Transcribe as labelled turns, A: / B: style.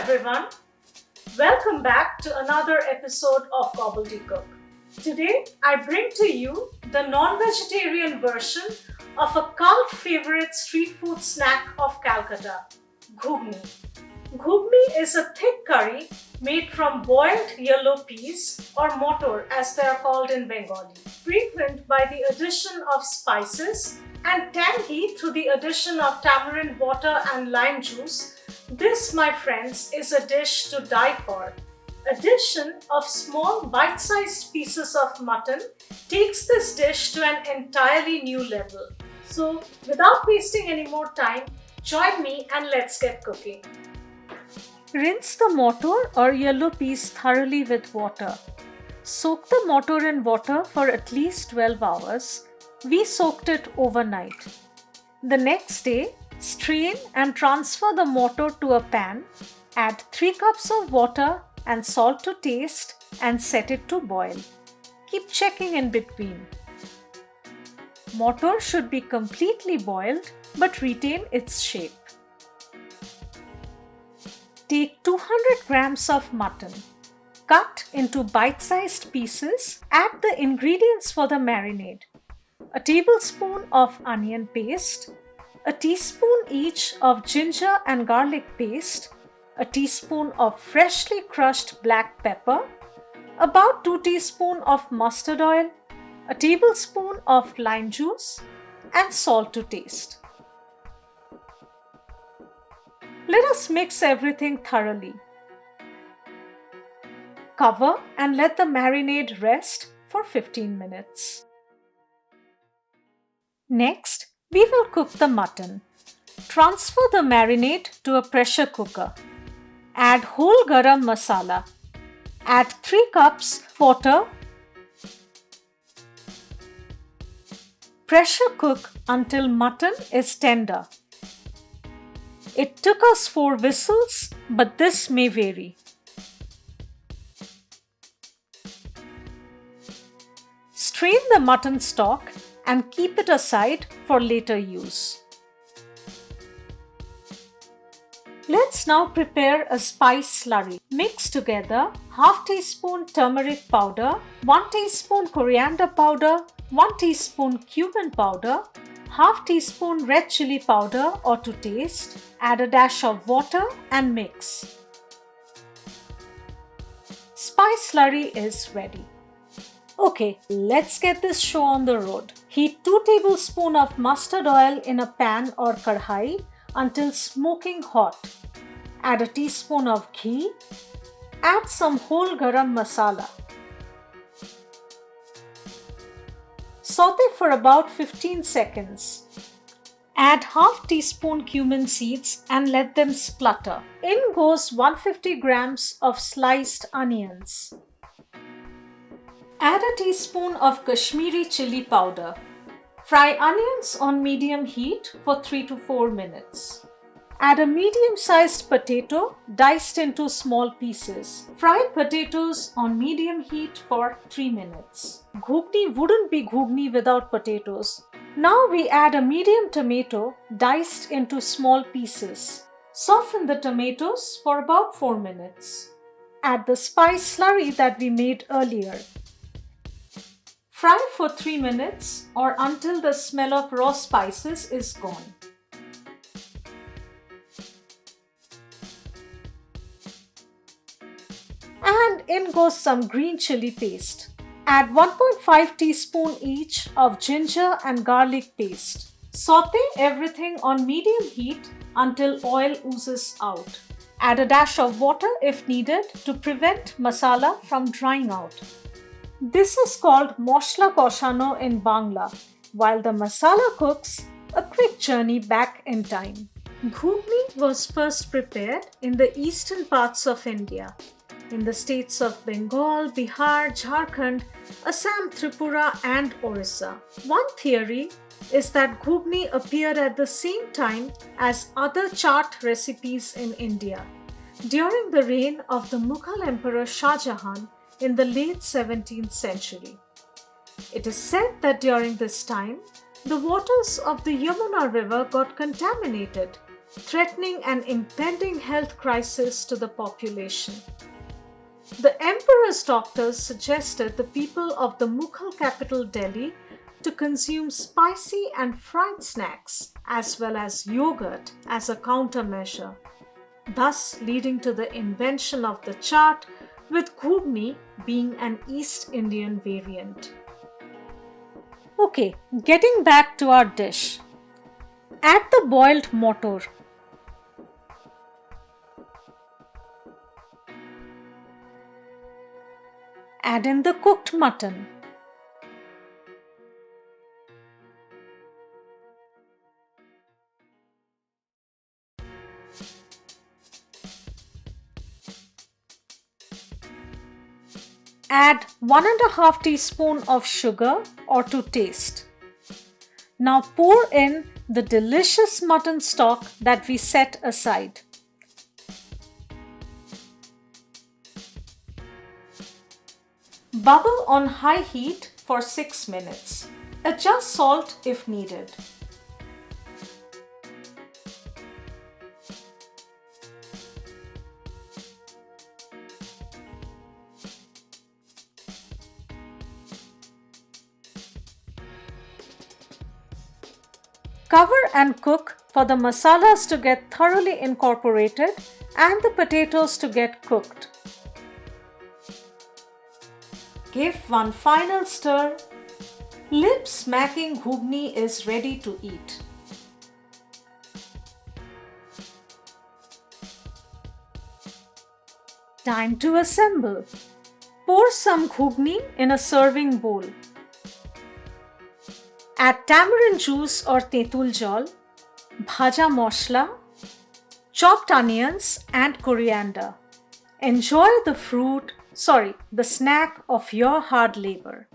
A: everyone. Welcome back to another episode of GobbledyCook. Today, I bring to you the non-vegetarian version of a cult favorite street food snack of Calcutta, Ghugni. Ghugni is a thick curry made from boiled yellow peas or motor as they are called in Bengali, frequent by the addition of spices and tangy through the addition of tamarind water and lime juice. This, my friends, is a dish to die for. Addition of small bite-sized pieces of mutton takes this dish to an entirely new level. So, without wasting any more time, join me and let's get cooking. Rinse the motor or yellow peas thoroughly with water. Soak the motor in water for at least 12 hours. We soaked it overnight. The next day, strain and transfer the motor to a pan. Add 3 cups of water and salt to taste and set it to boil. Keep checking in between. Motor should be completely boiled but retain its shape. Take 200 grams of mutton. Cut into bite-sized pieces. Add the ingredients for the marinade. A tablespoon of onion paste, a teaspoon each of ginger and garlic paste, a teaspoon of freshly crushed black pepper, about 2 teaspoons of mustard oil, a tablespoon of lime juice, and salt to taste. Let us mix everything thoroughly. Cover and let the marinade rest for 15 minutes. Next, we will cook the mutton. Transfer the marinade to a pressure cooker. Add whole garam masala. Add 3 cups water. Pressure cook until mutton is tender. It took us 4 whistles, but this may vary. Strain the mutton stock and keep it aside for later use. Let's now prepare a spice slurry. Mix together half teaspoon turmeric powder, 1 teaspoon coriander powder, 1 teaspoon cumin powder, half teaspoon red chili powder or to taste. Add a dash of water and mix. Spice slurry is ready. Okay, let's get this show on the road. Heat 2 tablespoons of mustard oil in a pan or kadhai until smoking hot. Add a teaspoon of ghee. Add some whole garam masala. Saute for about 15 seconds. Add half teaspoon cumin seeds and let them splutter. In goes 150 grams of sliced onions. Add a teaspoon of Kashmiri chili powder. Fry onions on medium heat for 3 to 4 minutes. Add a medium-sized potato diced into small pieces. Fry potatoes on medium heat for 3 minutes. Ghugni wouldn't be ghugni without potatoes. Now we add a medium tomato diced into small pieces. Soften the tomatoes for about 4 minutes. Add the spice slurry that we made earlier. Fry for 3 minutes or until the smell of raw spices is gone. And in goes some green chili paste. Add 1.5 teaspoon each of ginger and garlic paste. Saute everything on medium heat until oil oozes out. Add a dash of water if needed to prevent masala from drying out. This is called moshla koshano in Bangla. While the masala cooks, a quick journey back in time. Ghugni was first prepared in the eastern parts of India, in the states of Bengal, Bihar, Jharkhand, Assam, Tripura and Orissa. One theory is that Ghugni appeared at the same time as other chaat recipes in India during the reign of the Mughal Emperor Shah Jahan in the late 17th century. It is said that during this time, the waters of the Yamuna river got contaminated threatening an impending health crisis to the population. The emperor's doctors suggested the people of the Mughal capital Delhi to consume spicy and fried snacks as well as yogurt as a countermeasure, thus leading to the invention of the chaat, with ghugni being an East Indian variant. Okay, getting back to our dish. Add the boiled motor. Add in the cooked mutton. Add 1.5 teaspoon of sugar or to taste. Now pour in the delicious mutton stock that we set aside. Bubble on high heat for 6 minutes. Adjust salt if needed. Cover and cook for the masalas to get thoroughly incorporated and the potatoes to get cooked. Give one final stir. Lip smacking ghugni is ready to eat. Time to assemble. Pour some ghugni in a serving bowl. Add tamarind juice or tetul jal, bhaja moshla, chopped onions and coriander. Enjoy the snack of your hard labor.